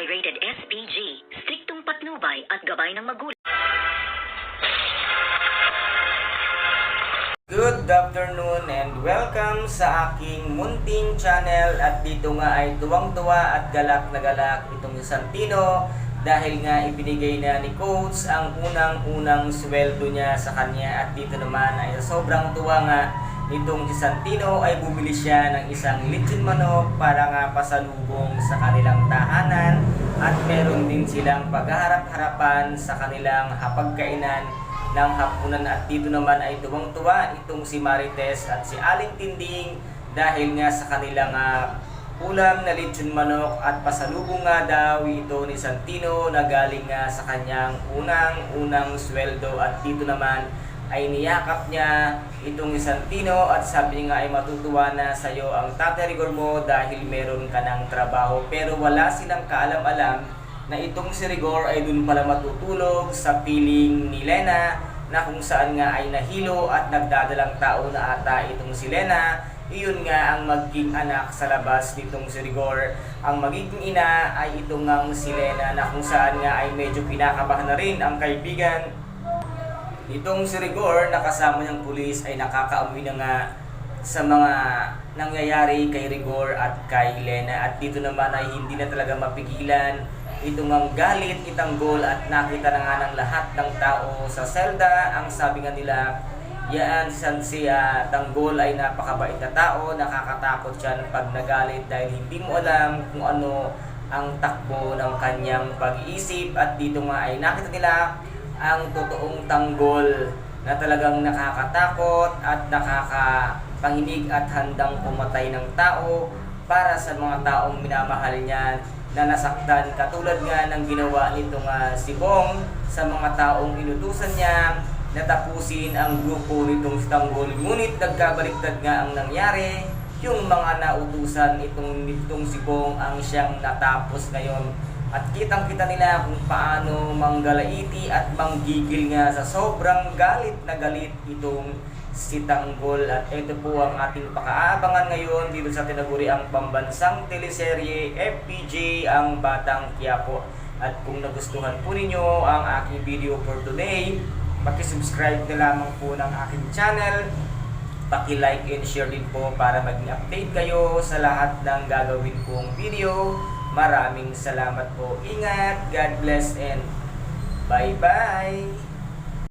Barangay Rated SPG, striktong patnubay at gabay ng magulang. Good afternoon and welcome sa aking munting channel. At dito nga ay tuwang-tuwa at galak na galak itong si Santino dahil nga ibinigay na ni Coach ang unang-unang sweldo niya sa kanya. At dito naman ay sobrang tuwa nga nitong si Santino ay bumili siya ng isang lechon manok para nga pasalubong sa kanilang tahanan. At meron din silang pagharap-harapan sa kanilang hapagkainan ng hapunan. At dito naman ay tuwang-tuwa itong si Marites at si Aling Tinding dahil nga sa kanilang ulam na lechon manok at pasalubong nga daw ito ni Santino na galing nga sa kanyang unang-unang sweldo. At dito naman ay niyakap niya itong ni Santino at sabi niya nga ay matutuwa na sa iyo ang Tatay Rigor mo dahil meron ka ng trabaho. Pero wala silang kaalam-alam na itong si Rigor ay dun pala matutulog sa piling ni Lena na kung saan nga ay nahilo at nagdadalang tao na ata itong si Lena. Iyon nga ang magiging anak sa labas nitong si Rigor. Ang magiging ina ay itong ngang si Lena na kung saan nga ay medyo kinakabahan na rin ang kaibigan nitong si Rigor na kasama niyang pulis ay nakakaamoy na nga sa mga nangyayari kay Rigor at kay Lena. At dito naman ay hindi na talaga mapigilan itong ang galit, itanggol at nakita na nga ng lahat ng tao sa selda. Ang sabi nga nila, yan si Tanggol ay napakabait na tao, nakakatakot siya pag nagalit dahil hindi mo alam kung ano ang takbo ng kanyang pag-iisip. At dito nga ay nakita nila ang totoong Tanggol na talagang nakakatakot at nakakapanginig at handang pumatay ng tao para sa mga taong minamahal niya na nasaktan, katulad nga ng ginawa nitong si Bong sa mga taong inutusan niya na tapusin ang grupo nitong si Tanggol. Ngunit nagkabaliktad nga ang nangyari, yung mga nautusan nitong si Bong ang siyang natapos ngayon. At kitang-kita nila kung paano manggalaiti at manggigil nga sa sobrang galit na galit itong si Tanggol. At ito po ang ating pakaabangan ngayon dito sa tinaguriang pambansang teleserye FPJ ang Batang Quiapo. At kung nagustuhan po ninyo ang aking video for today, paki-subscribe na lamang po ng aking channel, paki-like and share din po para maging update kayo sa lahat ng gagawin kong video. Maraming salamat po. Ingat, God bless and bye-bye!